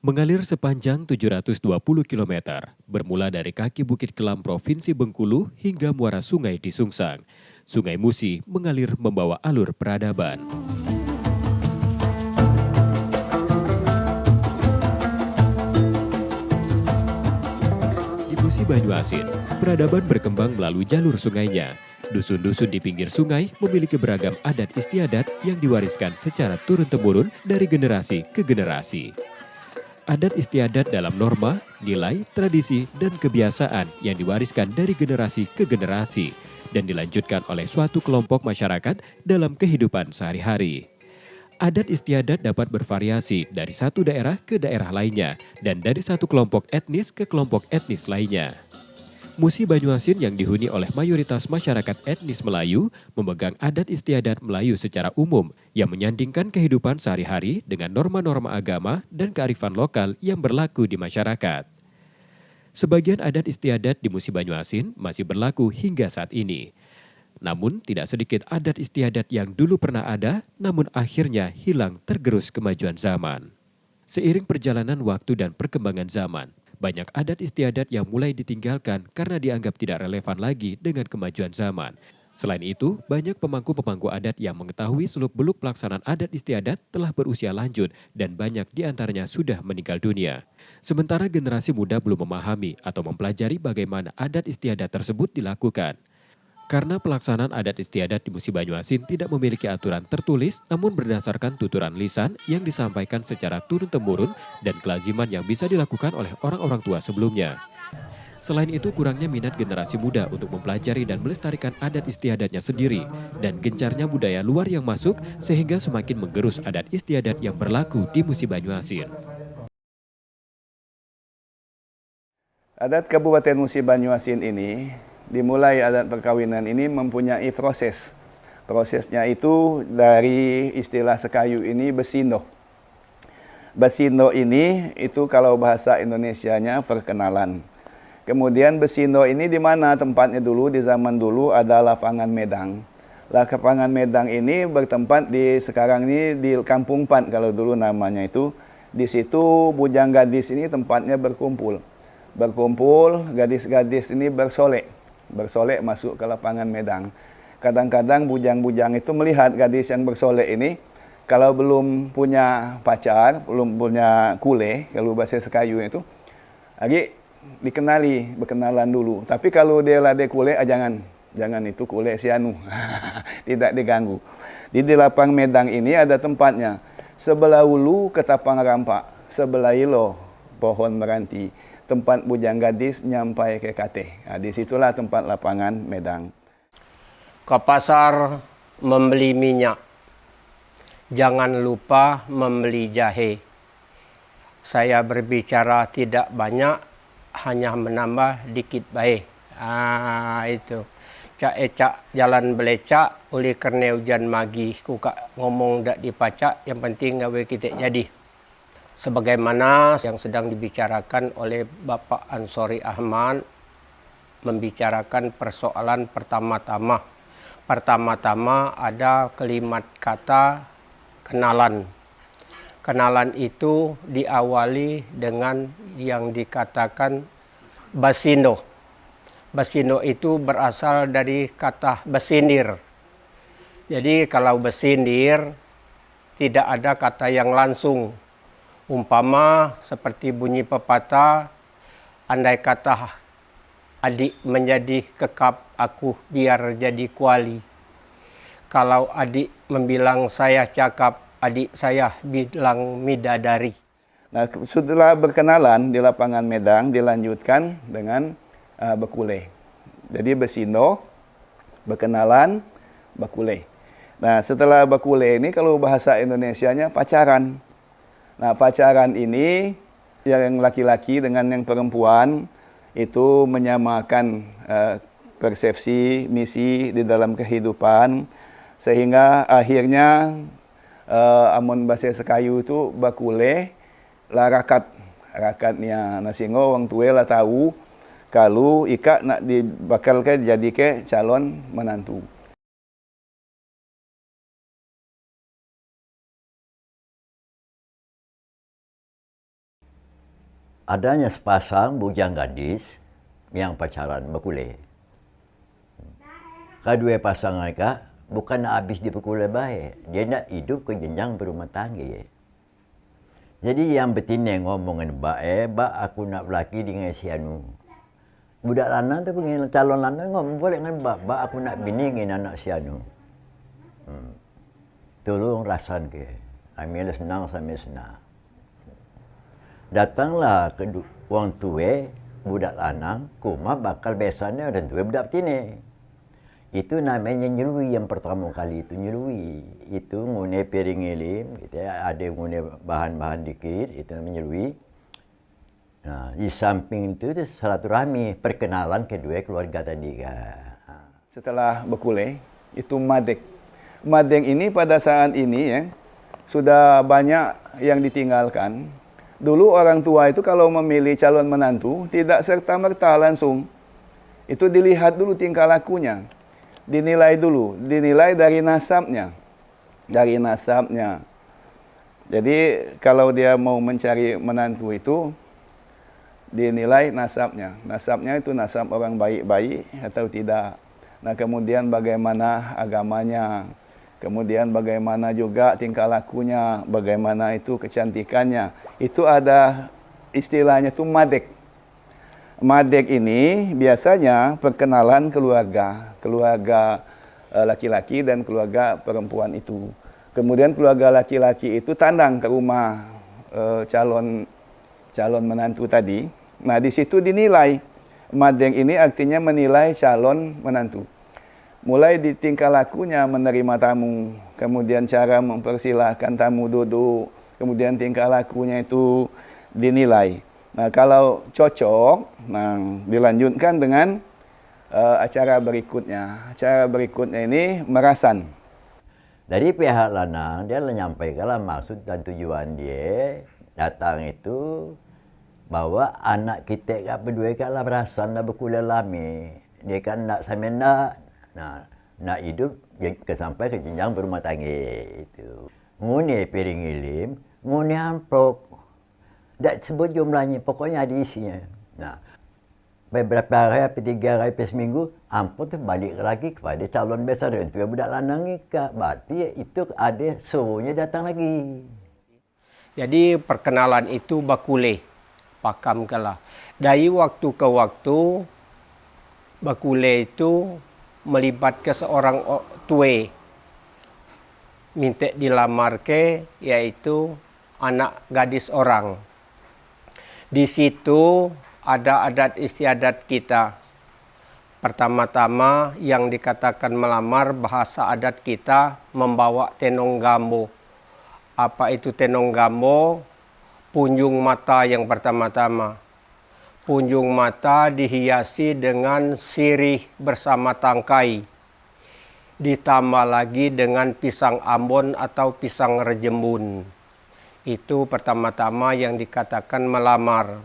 Mengalir sepanjang 720 km, bermula dari kaki Bukit Kelam Provinsi Bengkulu hingga muara sungai di Sungsang. Sungai Musi mengalir membawa alur peradaban. Di Musi Banyuasin, peradaban berkembang melalui jalur sungainya. Dusun-dusun di pinggir sungai memiliki beragam adat istiadat yang diwariskan secara turun-temurun dari generasi ke generasi. Adat istiadat dalam norma, nilai, tradisi, dan kebiasaan yang diwariskan dari generasi ke generasi dan dilanjutkan oleh suatu kelompok masyarakat dalam kehidupan sehari-hari. Adat istiadat dapat bervariasi dari satu daerah ke daerah lainnya dan dari satu kelompok etnis ke kelompok etnis lainnya. Musi Banyuasin yang dihuni oleh mayoritas masyarakat etnis Melayu memegang adat istiadat Melayu secara umum yang menyandingkan kehidupan sehari-hari dengan norma-norma agama dan kearifan lokal yang berlaku di masyarakat. Sebagian adat istiadat di Musi Banyuasin masih berlaku hingga saat ini. Namun tidak sedikit adat istiadat yang dulu pernah ada namun akhirnya hilang tergerus kemajuan zaman. Seiring perjalanan waktu dan perkembangan zaman, banyak adat istiadat yang mulai ditinggalkan karena dianggap tidak relevan lagi dengan kemajuan zaman. Selain itu, banyak pemangku-pemangku adat yang mengetahui seluk-beluk pelaksanaan adat istiadat telah berusia lanjut dan banyak di antaranya sudah meninggal dunia. Sementara generasi muda belum memahami atau mempelajari bagaimana adat istiadat tersebut dilakukan. Karena pelaksanaan adat istiadat di Musi Banyuasin tidak memiliki aturan tertulis namun berdasarkan tuturan lisan yang disampaikan secara turun-temurun dan kelaziman yang bisa dilakukan oleh orang-orang tua sebelumnya. Selain itu kurangnya minat generasi muda untuk mempelajari dan melestarikan adat istiadatnya sendiri dan gencarnya budaya luar yang masuk sehingga semakin menggerus adat istiadat yang berlaku di Musi Banyuasin. Adat Kabupaten Musi Banyuasin ini, dimulai adat perkawinan ini mempunyai proses. Prosesnya itu dari istilah Sekayu ini besindo. Besindo ini itu kalau bahasa Indonesianya perkenalan. Kemudian besindo ini di mana tempatnya dulu, di zaman dulu ada lapangan Medang. Lapangan Medang ini bertempat di sekarang ini di Kampung Pat kalau dulu namanya itu. Di situ bujang gadis ini tempatnya berkumpul. Gadis-gadis ini bersolek masuk ke lapangan Medang. Kadang-kadang bujang-bujang itu melihat gadis yang bersolek ini, kalau belum punya pacar, belum punya kule, kalau bahasa Sekayu itu, lagi berkenalan dulu. Tapi kalau dia lade kule, jangan itu kule si anu, tidak diganggu. Di lapang Medang ini ada tempatnya. Sebelah ulu ketapang rampak, sebelah ilo pohon meranti. Tempat bujang gadis nyampai ke kate. Nah, disitulah tempat lapangan Medang. Ke pasar membeli minyak. Jangan lupa membeli jahe. Saya berbicara tidak banyak, hanya menambah dikit baik. Itu. Cak ecak jalan belecak, oleh karena hujan magi. Kuka ngomong dak dipacak, yang penting gawe kita jadi. Sebagaimana yang sedang dibicarakan oleh Bapak Ansori Ahmad, membicarakan persoalan pertama-tama. Pertama-tama ada kalimat kata kenalan. Kenalan itu diawali dengan yang dikatakan basindo. Basindo itu berasal dari kata besindir. Jadi kalau besindir tidak ada kata yang langsung. Umpama seperti bunyi pepatah, andai kata adik menjadi kekap, aku biar jadi kuali. Kalau adik membilang saya cakap, adik saya bilang midadari. Nah, setelah berkenalan di lapangan Medang dilanjutkan dengan bekule. Jadi besindo, berkenalan, bekule. Nah, setelah bekule ini kalau bahasa Indonesianya pacaran. Nah, pacaran ini yang laki-laki dengan yang perempuan itu menyamakan persepsi, misi di dalam kehidupan sehingga akhirnya amun bahasa Sekayu itu bakule rakatnya nasingo wong tue lah tahu kalau ika nak dibakal ke jadi ke calon menantu. adanya sepasang bujang gadis yang pacaran berkulai. Kedua pasangan mereka bukan nak habis diperkulai baik, dia nak hidup ke jenjang berumah tangga. Jadi yang betina ngomongin bak aku nak berlaki dengan si anu. Budak lanang tu pengen calon lanang ngomong boleh dengan bak aku nak bini dengan anak si anu. Tolong rasan ke, ambil senang sambil senang. Datanglah ke orang tua budak lanang, kuma bakal biasanya orang tua budak betina. Itu namanya nyelui yang pertama kali itu nyelui. Itu ngune piring ilim, gitu ya, ada ngune bahan-bahan dikit, itu namanya nyelui. Nah, di samping itu silaturahmi, perkenalan kedua keluarga tadi kan. Setelah berkulai, itu madek. Madek ini pada saat ini ya, sudah banyak yang ditinggalkan. Dulu orang tua itu kalau memilih calon menantu, tidak serta-merta langsung. Itu dilihat dulu tingkah lakunya. Dinilai dulu, dinilai dari nasabnya. Dari nasabnya. Jadi kalau dia mau mencari menantu itu, dinilai nasabnya. Nasabnya itu nasab orang baik-baik atau tidak. Nah kemudian bagaimana agamanya, kemudian bagaimana juga tingkah lakunya, bagaimana itu kecantikannya. Itu ada istilahnya itu madek. Madek ini biasanya perkenalan keluarga laki-laki dan keluarga perempuan itu. Kemudian keluarga laki-laki itu tandang ke rumah calon menantu tadi. Nah di situ dinilai. Madek ini artinya menilai calon menantu. Mulai di tingkah lakunya menerima tamu, kemudian cara mempersilahkan tamu duduk, kemudian tingkah lakunya itu dinilai. Nah, kalau cocok, nah dilanjutkan dengan acara berikutnya. Acara berikutnya ini merasan. Dari pihak lanang, dia menyampaikan maksud dan tujuan dia datang itu bahwa anak kita kat berdua kat lah merasan dah berkuliah lama. Dia kan nak sampai nak hidup sampai ke jenjang berumah tangga itu. Nguni piring ilim, nguni amplop. Tak sebut jumlahnya, pokoknya ada isinya. Nah, beberapa hari, 3 hari, seminggu, amplop tu balik lagi kepada calon besar. Itu budak lanang ni, berarti itu ada suruhnya datang lagi. Jadi perkenalan itu bakule, pakam kalah. Dari waktu ke waktu, bakule itu melibatkan seorang tua minta dilamar ke, yaitu anak gadis orang. Di situ ada adat istiadat kita. Pertama-tama yang dikatakan melamar, bahasa adat kita membawa tenong gambo. Apa itu tenong gambo? Punjung mata yang pertama-tama. Punjung mata dihiasi dengan sirih bersama tangkai. Ditambah lagi dengan pisang ambon atau pisang rejembun. Itu pertama-tama yang dikatakan melamar.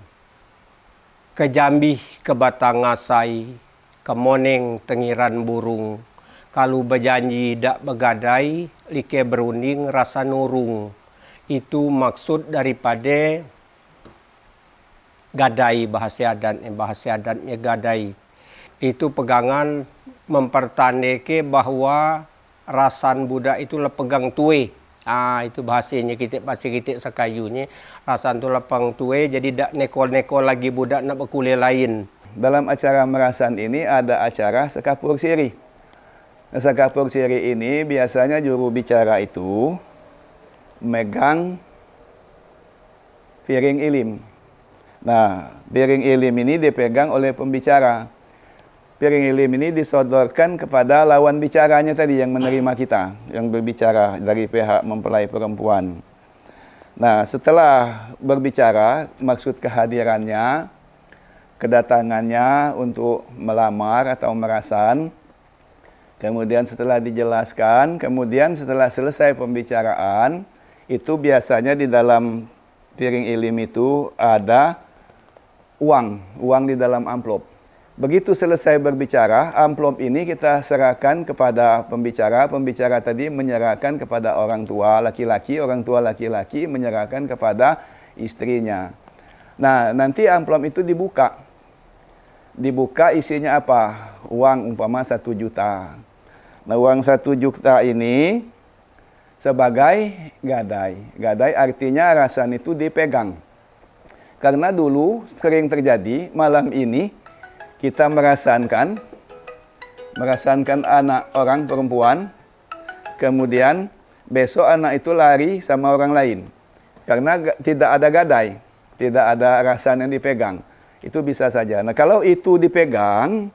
Ke Jambi, ke Batangasai, ke Moneng, tengiran burung. Kalau berjanji dak begadai, like berunding rasa nurung. Itu maksud daripada gadai bahasa adatnya gadai. Itu pegangan mempertandai bahawa rasan budak itu pegang tuwe. Itu bahasanya kita sakayunya. Rasan tu lapang tuwe, jadi dak nekol-nekol lagi budak nak berkuliah lain. Dalam acara merasan ini ada acara sekapur siri. Sekapur siri ini biasanya juru bicara itu megang piring ilim. Nah, piring ilim ini dipegang oleh pembicara. Piring ilim ini disodorkan kepada lawan bicaranya tadi yang menerima kita, yang berbicara dari pihak mempelai perempuan. Nah, setelah berbicara, maksud kehadirannya, kedatangannya untuk melamar atau merasan, kemudian setelah dijelaskan, kemudian setelah selesai pembicaraan, itu biasanya di dalam piring ilim itu ada uang di dalam amplop. Begitu selesai berbicara, amplop ini kita serahkan kepada pembicara. Pembicara tadi menyerahkan kepada orang tua laki-laki, orang tua laki-laki menyerahkan kepada istrinya. Nah, nanti amplop itu dibuka. Dibuka isinya apa? Uang umpama 1 juta. Nah, uang 1 juta ini sebagai gadai. Gadai artinya rasan itu dipegang. Karena dulu sering terjadi malam ini kita merasankan anak orang perempuan, kemudian besok anak itu lari sama orang lain. Karena tidak ada gadai, tidak ada rasan yang dipegang. Itu bisa saja. Nah, kalau itu dipegang,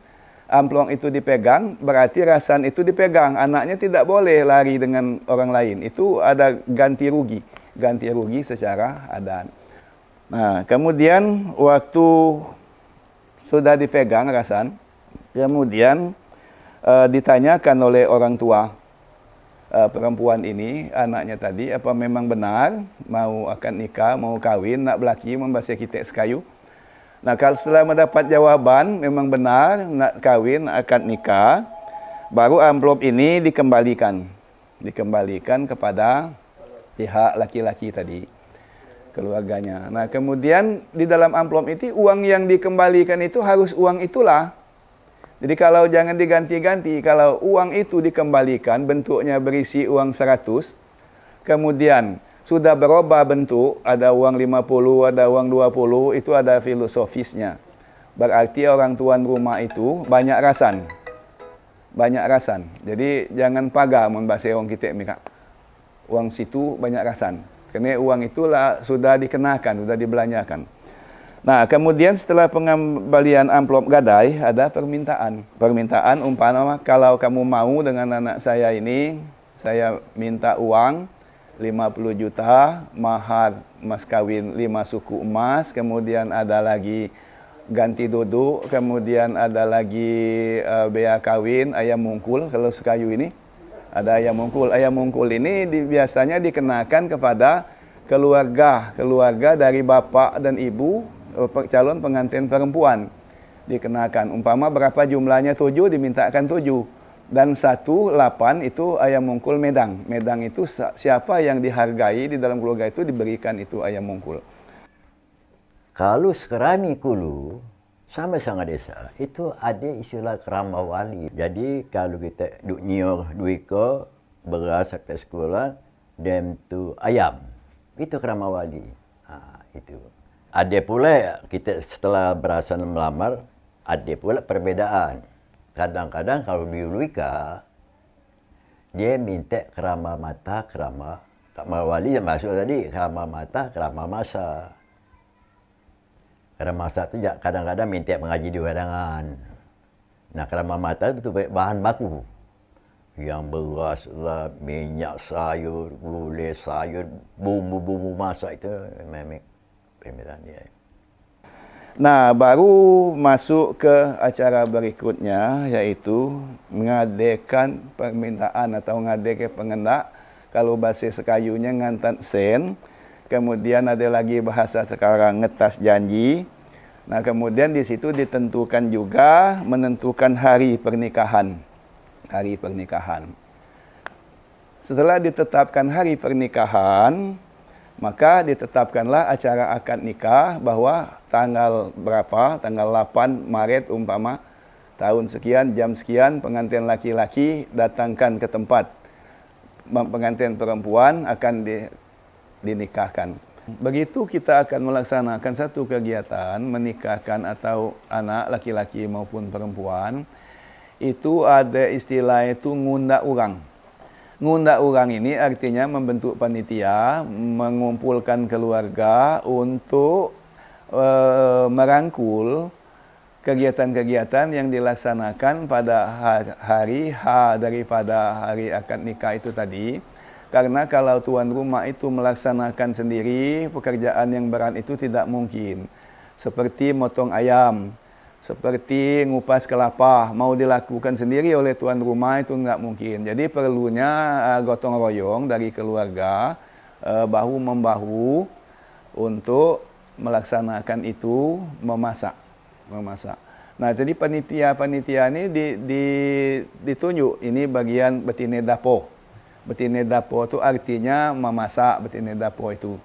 amplop itu dipegang, berarti rasan itu dipegang. Anaknya tidak boleh lari dengan orang lain. Itu ada ganti rugi secara adat. Nah, kemudian waktu sudah dipegang rasan, kemudian ditanyakan oleh orang tua perempuan ini, anaknya tadi, apa memang benar mau akan nikah, mau kawin, nak belaki membasuh kitek sekayu. Nah, kalau setelah mendapat jawaban memang benar nak kawin, akad nikah, baru amplop ini dikembalikan kepada pihak laki-laki tadi, keluarganya. Nah, kemudian di dalam amplop itu uang yang dikembalikan itu harus uang itulah. Jadi kalau jangan diganti-ganti, kalau uang itu dikembalikan bentuknya berisi uang 100, kemudian sudah berubah bentuk, ada uang 50, ada uang 20, itu ada filosofisnya. Berarti orang tuan rumah itu banyak rasan. Banyak rasan. Jadi jangan pagar membahas uang kita Mika. Uang situ banyak rasan. Karena uang itulah sudah dikenakan, sudah dibelanjakan. Nah, kemudian setelah pengembalian amplop gadai, ada permintaan. Permintaan umpama kalau kamu mau dengan anak saya ini, saya minta uang 50 juta, mahar mas kawin 5 suku emas, kemudian ada lagi ganti duduk, kemudian ada lagi bea kawin, ayam mungkul, kalau sekayu ini ada ayam mungkul. Ayam mungkul ini biasanya dikenakan kepada keluarga dari bapak dan ibu calon pengantin perempuan. Dikenakan, umpama berapa jumlahnya 7, dimintakan 7. Dan 1/8 itu ayam mungkul medang. Medang itu siapa yang dihargai di dalam keluarga itu diberikan itu ayam mungkul. Kalau sekarang kulu sama sangat desa itu ada istilah kerama wali. Jadi kalau kita duk nyor duiko beras ke sekolah dem tu ayam itu kerama wali. Itu. Ada pula kita setelah berasan melamar ada pula perbedaan. Kadang-kadang kalau di Luika, dia minta kerama mata, kerama wali yang masuk tadi, kerama mata, kerama masa. Kerama masa itu kadang-kadang minta mengaji di wadangan. Nah, kerama mata itu bahan baku. Yang beras lah, minyak sayur, gulai sayur, bumbu-bumbu masak itu memang permintaan dia. Nah, baru masuk ke acara berikutnya, yaitu mengadakan permintaan atau mengadakan pengendak. Kalau bahasa sekayunya ngantan sen. Kemudian ada lagi bahasa sekarang ngetas janji. Nah, kemudian di situ ditentukan juga menentukan hari pernikahan. Hari pernikahan. Setelah ditetapkan hari pernikahan, maka ditetapkanlah acara akad nikah bahwa tanggal berapa, tanggal 8 Maret umpama, tahun sekian, jam sekian, pengantin laki-laki datangkan ke tempat pengantin perempuan akan dinikahkan. Begitu kita akan melaksanakan satu kegiatan, menikahkan atau anak laki-laki maupun perempuan, itu ada istilah itu ngunda urang. Ngunda urang ini artinya membentuk panitia, mengumpulkan keluarga untuk merangkul kegiatan-kegiatan yang dilaksanakan pada hari H daripada hari akad nikah itu tadi. Karena kalau tuan rumah itu melaksanakan sendiri, pekerjaan yang berat itu tidak mungkin. Seperti motong ayam, seperti ngupas kelapa, mau dilakukan sendiri oleh tuan rumah itu nggak mungkin. Jadi perlunya gotong royong dari keluarga, bahu-membahu untuk melaksanakan itu, memasak. Nah, jadi panitia ini ditunjuk, ini bagian betina dapur. Betina dapur itu artinya memasak, betina dapur itu.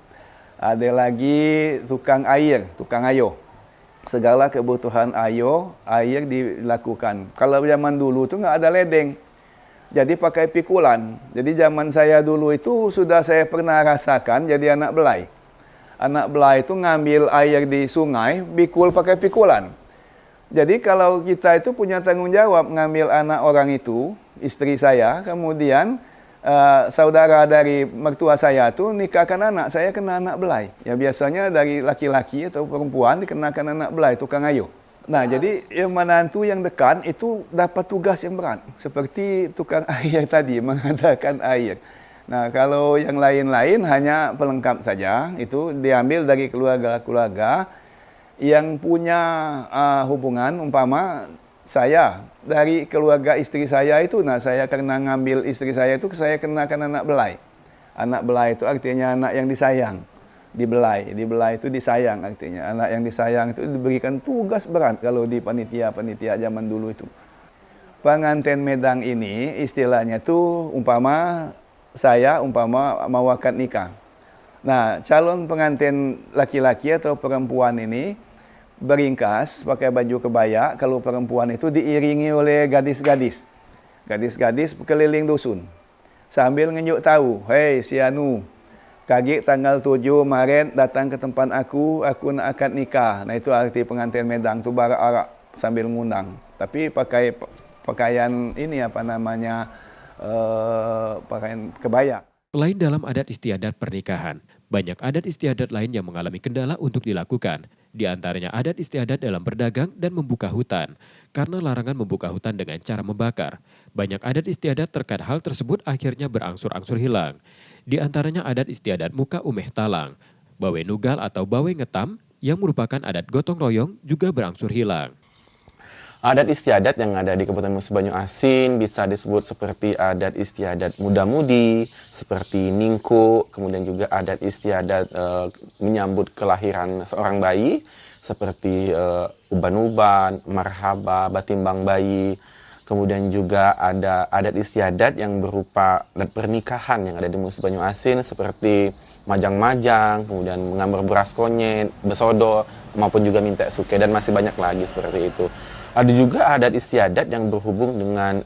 Ada lagi tukang air, tukang ayo. Segala kebutuhan air dilakukan. Kalau zaman dulu tuh nggak ada ledeng. Jadi pakai pikulan. Jadi zaman saya dulu itu sudah saya pernah rasakan jadi anak belai. Anak belai itu ngambil air di sungai, pikul pakai pikulan. Jadi kalau kita itu punya tanggung jawab ngambil anak orang itu, istri saya, kemudian saudara dari mertua saya tuh nikahkan anak, saya kena anak belai. Ya biasanya dari laki-laki atau perempuan dikenakan anak belai, tukang ayo. Nah, jadi yang menantu yang dekat itu dapat tugas yang berat. Seperti tukang air tadi, mengadakan air. Nah, kalau yang lain-lain hanya pelengkap saja, itu diambil dari keluarga-keluarga yang punya hubungan, umpama saya dari keluarga istri saya itu, nah saya karena ngambil istri saya itu saya kenakan anak belai. Anak belai itu artinya anak yang disayang, dibelai itu disayang artinya. Anak yang disayang itu diberikan tugas berat kalau di panitia zaman dulu itu. Pengantin medang ini istilahnya tuh umpama mau akad nikah. Nah, calon pengantin laki-laki atau perempuan ini beringkas, pakai baju kebaya. Kalau perempuan itu diiringi oleh gadis-gadis. Gadis-gadis keliling dusun. Sambil ngenjuk tahu, hei si Anu, kaki tanggal 7 Maret datang ke tempat aku nak akad nikah. Nah itu arti pengantin medang, tu barak-arak sambil ngundang. Tapi pakai pakaian ini pakaian kebaya. Selain dalam adat istiadat pernikahan, banyak adat istiadat lain yang mengalami kendala untuk dilakukan. Di antaranya adat istiadat dalam berdagang dan membuka hutan, karena larangan membuka hutan dengan cara membakar. Banyak adat istiadat terkait hal tersebut akhirnya berangsur-angsur hilang. Di antaranya adat istiadat muka umeh talang, bawe nugal atau bawe ngetam, yang merupakan adat gotong royong juga berangsur hilang. Adat istiadat yang ada di Kabupaten Musi Banyu Asin bisa disebut seperti adat istiadat muda-mudi, seperti ningko, kemudian juga adat istiadat menyambut kelahiran seorang bayi, seperti uban-uban, marhaba, batimbang bayi. Kemudian juga ada adat istiadat yang berupa adat pernikahan yang ada di Musi Banyu Asin, seperti majang-majang, kemudian mengambar beras konyet, besodo, maupun juga minta suke, dan masih banyak lagi seperti itu. Ada juga adat istiadat yang berhubung dengan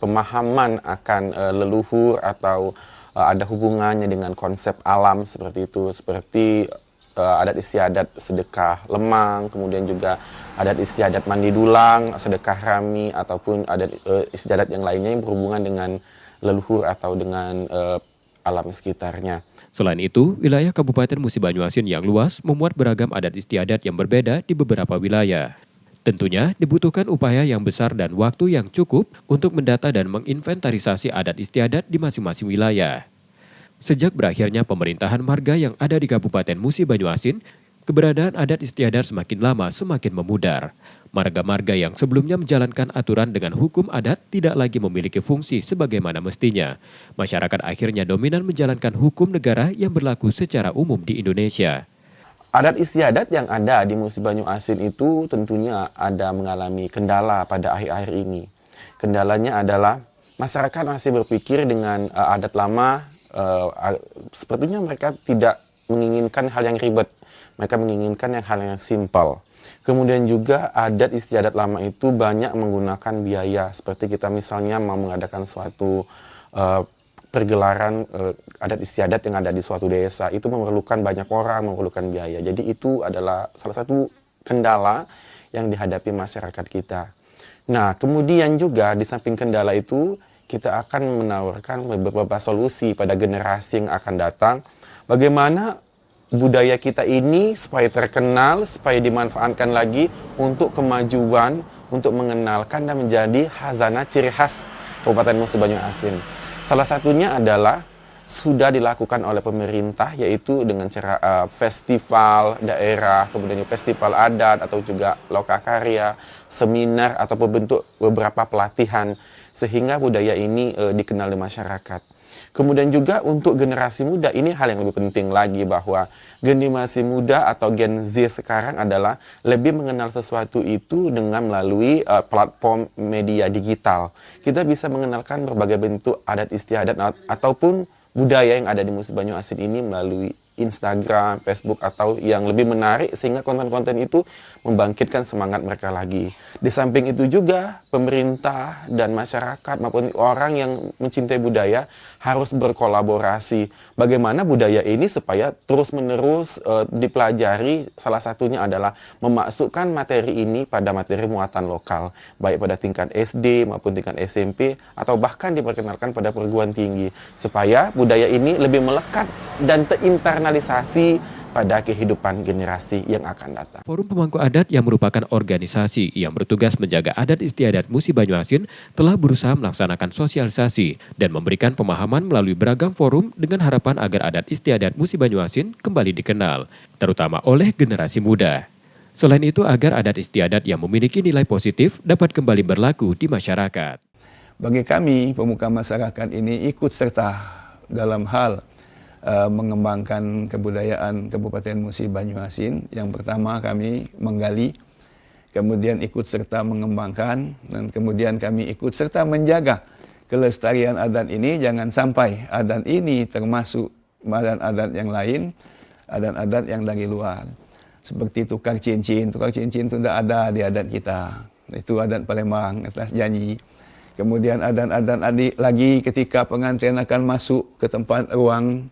pemahaman akan leluhur atau ada hubungannya dengan konsep alam seperti itu, seperti adat istiadat sedekah lemang, kemudian juga adat istiadat mandi dulang, sedekah rami, ataupun adat istiadat yang lainnya yang berhubungan dengan leluhur atau dengan alam sekitarnya. Selain itu, wilayah Kabupaten Musi Banyu Asin yang luas memuat beragam adat istiadat yang berbeda di beberapa wilayah. Tentunya dibutuhkan upaya yang besar dan waktu yang cukup untuk mendata dan menginventarisasi adat istiadat di masing-masing wilayah. Sejak berakhirnya pemerintahan marga yang ada di Kabupaten Musi Banyu Asin, keberadaan adat istiadat semakin lama semakin memudar. Marga-marga yang sebelumnya menjalankan aturan dengan hukum adat tidak lagi memiliki fungsi sebagaimana mestinya. Masyarakat akhirnya dominan menjalankan hukum negara yang berlaku secara umum di Indonesia. Adat istiadat yang ada di Musi Banyu Asin itu tentunya ada mengalami kendala pada akhir-akhir ini. Kendalanya adalah masyarakat masih berpikir dengan adat lama, sepertinya mereka tidak menginginkan hal yang ribet. Mereka menginginkan hal yang simpel. Kemudian juga adat istiadat lama itu banyak menggunakan biaya. Seperti kita misalnya mau mengadakan suatu pergelaran adat istiadat yang ada di suatu desa, itu memerlukan banyak orang, memerlukan biaya. Jadi itu adalah salah satu kendala yang dihadapi masyarakat kita. Nah, kemudian juga di samping kendala itu, kita akan menawarkan beberapa solusi pada generasi yang akan datang. Bagaimana budaya kita ini supaya terkenal, supaya dimanfaatkan lagi untuk kemajuan, untuk mengenalkan dan menjadi khazanah ciri khas Kabupaten Musi Banyu Asin. Salah satunya adalah sudah dilakukan oleh pemerintah, yaitu dengan cara festival daerah, kemudian festival adat atau juga lokakarya, seminar atau bentuk beberapa pelatihan sehingga budaya ini dikenal di masyarakat. Kemudian juga untuk generasi muda ini hal yang lebih penting lagi, bahwa generasi muda atau Gen Z sekarang adalah lebih mengenal sesuatu itu dengan melalui platform media digital. Kita bisa mengenalkan berbagai bentuk adat istiadat ataupun budaya yang ada di Musi Banyu Asin ini melalui Instagram, Facebook, atau yang lebih menarik sehingga konten-konten itu membangkitkan semangat mereka lagi. Di samping itu juga pemerintah dan masyarakat maupun orang yang mencintai budaya harus berkolaborasi. Bagaimana budaya ini supaya terus-menerus dipelajari, salah satunya adalah memasukkan materi ini pada materi muatan lokal, baik pada tingkat SD maupun tingkat SMP, atau bahkan diperkenalkan pada perguruan tinggi, supaya budaya ini lebih melekat dan terinternalisasi pada kehidupan generasi yang akan datang. Forum Pemangku Adat yang merupakan organisasi yang bertugas menjaga adat istiadat Musi Banyuasin telah berusaha melaksanakan sosialisasi dan memberikan pemahaman melalui beragam forum dengan harapan agar adat istiadat Musi Banyuasin kembali dikenal, terutama oleh generasi muda. Selain itu agar adat istiadat yang memiliki nilai positif dapat kembali berlaku di masyarakat. Bagi kami, pemuka masyarakat ini ikut serta dalam hal mengembangkan kebudayaan Kabupaten Musi Banyuasin. Yang pertama kami menggali, kemudian ikut serta mengembangkan, dan kemudian kami ikut serta menjaga kelestarian adat ini. Jangan sampai adat ini termasuk adat-adat yang lain, adat-adat yang dari luar. Seperti tukar cincin itu tidak ada di adat kita. Itu adat Palembang, atas janji. Kemudian adat-adat lagi ketika pengantin akan masuk ke tempat ruang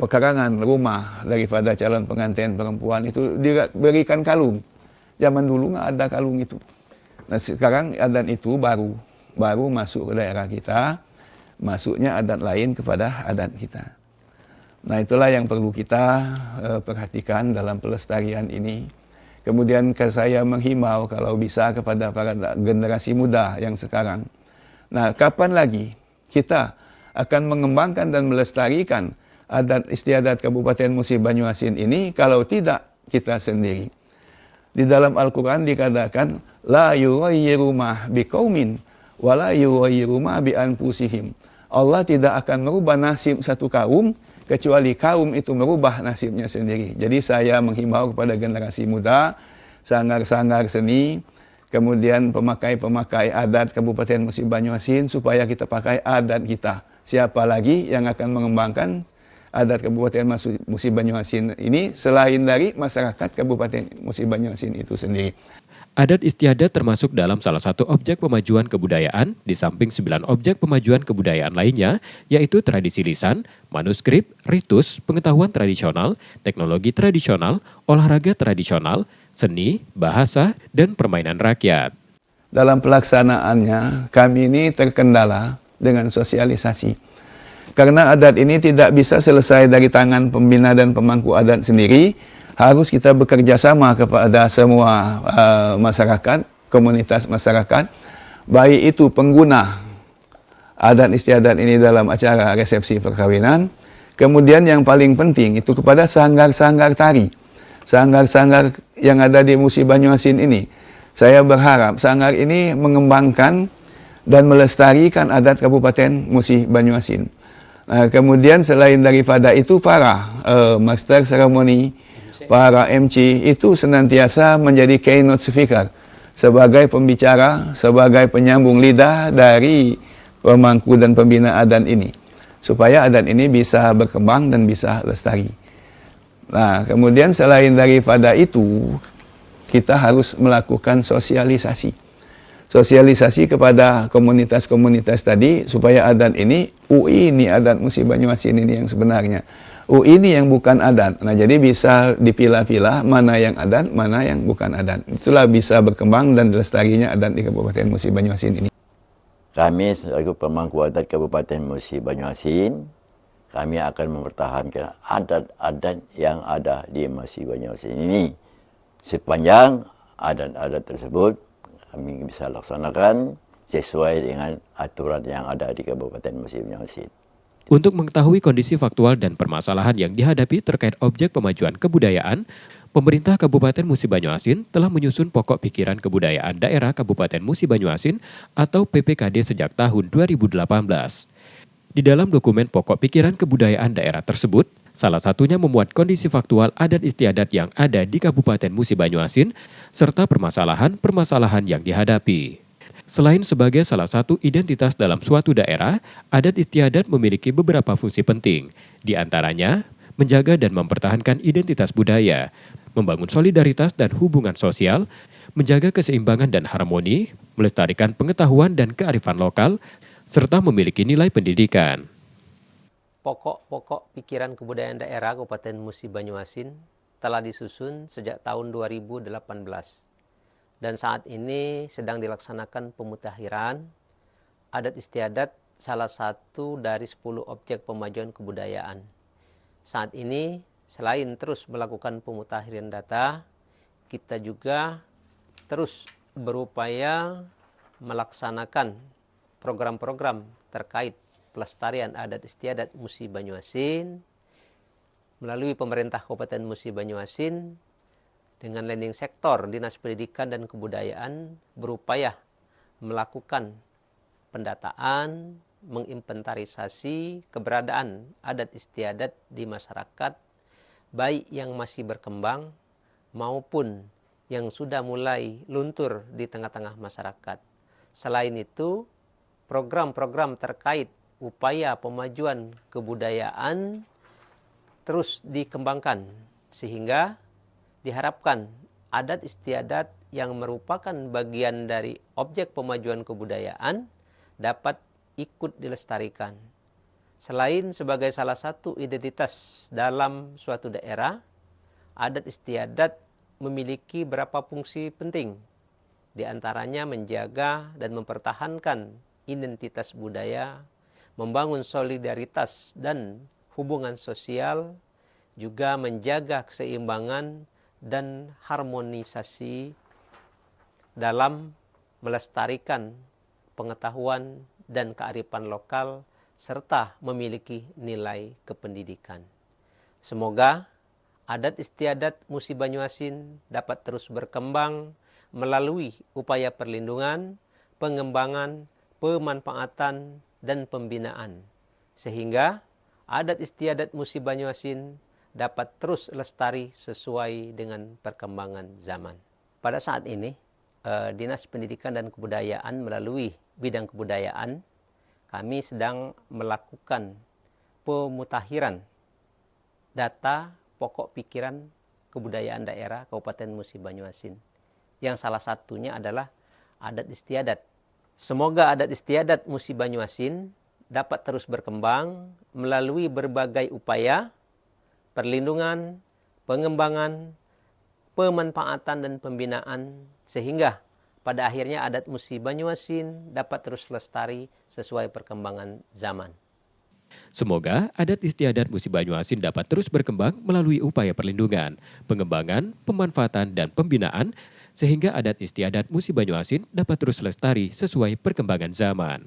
pekarangan rumah daripada calon pengantin perempuan itu diberikan kalung. Zaman dulu nggak ada kalung itu. Nah sekarang adat itu baru masuk ke daerah kita, masuknya adat lain kepada adat kita. Nah itulah yang perlu kita perhatikan dalam pelestarian ini. Kemudian saya menghimbau kalau bisa kepada para generasi muda yang sekarang. Nah kapan lagi kita akan mengembangkan dan melestarikan adat istiadat Kabupaten Musi Banyuasin ini kalau tidak kita sendiri. Di dalam Al-Quran dikatakan la yughayyiru ma biqaumin wa la yughayyiru ma bi anfusihim. Allah tidak akan merubah nasib satu kaum kecuali kaum itu merubah nasibnya sendiri. Jadi saya menghimbau kepada generasi muda, sanggar-sanggar seni, kemudian pemakai-pemakai adat Kabupaten Musi Banyuasin supaya kita pakai adat kita. Siapa lagi yang akan mengembangkan adat Kabupaten Musi Banyuasin ini selain dari masyarakat Kabupaten Musi Banyuasin itu sendiri. Adat istiadat termasuk dalam salah satu objek pemajuan kebudayaan di samping 9 objek pemajuan kebudayaan lainnya, yaitu tradisi lisan, manuskrip, ritus, pengetahuan tradisional, teknologi tradisional, olahraga tradisional, seni, bahasa, dan permainan rakyat. Dalam pelaksanaannya kami ini terkendala dengan sosialisasi. Karena adat ini tidak bisa selesai dari tangan pembina dan pemangku adat sendiri, harus kita bekerja sama kepada semua masyarakat, komunitas masyarakat, baik itu pengguna adat istiadat ini dalam acara resepsi perkawinan, kemudian yang paling penting itu kepada sanggar-sanggar tari, sanggar-sanggar yang ada di Musi Banyuasin ini. Saya berharap sanggar ini mengembangkan dan melestarikan adat Kabupaten Musi Banyuasin. Kemudian selain daripada itu para master seremoni, para MC itu senantiasa menjadi keynote speaker sebagai pembicara, sebagai penyambung lidah dari pemangku dan pembina adat ini supaya adat ini bisa berkembang dan bisa lestari. Nah, kemudian selain daripada itu kita harus melakukan sosialisasi. Sosialisasi kepada komunitas-komunitas tadi supaya adat ini, ini adat Musi Banyuasin ini yang sebenarnya. Ini yang bukan adat. Nah jadi bisa dipilah-pilah mana yang adat, mana yang bukan adat. Itulah bisa berkembang dan lestarinya adat di Kabupaten Musi Banyuasin ini. Kami selaku pemangku adat Kabupaten Musi Banyuasin, kami akan mempertahankan adat-adat yang ada di Musi Banyuasin ini. Sepanjang adat-adat tersebut kami bisa laksanakan sesuai dengan aturan yang ada di Kabupaten Musi Banyuasin. Untuk mengetahui kondisi faktual dan permasalahan yang dihadapi terkait objek pemajuan kebudayaan, pemerintah Kabupaten Musi Banyuasin telah menyusun pokok pikiran kebudayaan daerah Kabupaten Musi Banyuasin atau PPKD sejak tahun 2018. Di dalam dokumen pokok pikiran kebudayaan daerah tersebut, salah satunya memuat kondisi faktual adat istiadat yang ada di Kabupaten Musi Banyuasin, serta permasalahan-permasalahan yang dihadapi. Selain sebagai salah satu identitas dalam suatu daerah, adat istiadat memiliki beberapa fungsi penting. Di antaranya, menjaga dan mempertahankan identitas budaya, membangun solidaritas dan hubungan sosial, menjaga keseimbangan dan harmoni, melestarikan pengetahuan dan kearifan lokal, serta memiliki nilai pendidikan. Pokok-pokok pikiran kebudayaan daerah Kabupaten Musi Banyuasin telah disusun sejak tahun 2018 dan saat ini sedang dilaksanakan pemutakhiran adat istiadat salah satu dari 10 objek pemajuan kebudayaan. Saat ini selain terus melakukan pemutakhiran data, kita juga terus berupaya melaksanakan program-program terkait pelestarian adat istiadat Musi Banyuasin melalui pemerintah Kabupaten Musi Banyuasin dengan landing sektor Dinas Pendidikan dan Kebudayaan berupaya melakukan pendataan, menginventarisasi keberadaan adat istiadat di masyarakat baik yang masih berkembang maupun yang sudah mulai luntur di tengah-tengah masyarakat. Selain itu, program-program terkait upaya pemajuan kebudayaan terus dikembangkan sehingga diharapkan adat istiadat yang merupakan bagian dari objek pemajuan kebudayaan dapat ikut dilestarikan. Selain sebagai salah satu identitas dalam suatu daerah, adat istiadat memiliki beberapa fungsi penting, di antaranya menjaga dan mempertahankan identitas budaya, membangun solidaritas dan hubungan sosial, juga menjaga keseimbangan dan harmonisasi dalam melestarikan pengetahuan dan kearifan lokal, serta memiliki nilai kependidikan. Semoga adat istiadat Musi Banyuasin dapat terus berkembang melalui upaya perlindungan, pengembangan, pemanfaatan, dan pembinaan, sehingga adat istiadat Musi Banyuasin dapat terus lestari sesuai dengan perkembangan zaman. Pada saat ini, Dinas Pendidikan dan Kebudayaan melalui bidang kebudayaan, kami sedang melakukan pemutakhiran data pokok pikiran kebudayaan daerah Kabupaten Musi Banyuasin, yang salah satunya adalah adat istiadat. Semoga adat istiadat Musi Banyuasin dapat terus berkembang melalui berbagai upaya perlindungan, pengembangan, pemanfaatan, dan pembinaan, sehingga pada akhirnya adat Musi Banyuasin dapat terus lestari sesuai perkembangan zaman. Semoga adat istiadat Musi Banyuasin dapat terus berkembang melalui upaya perlindungan, pengembangan, pemanfaatan, dan pembinaan, sehingga adat istiadat Musi Banyuasin dapat terus lestari sesuai perkembangan zaman.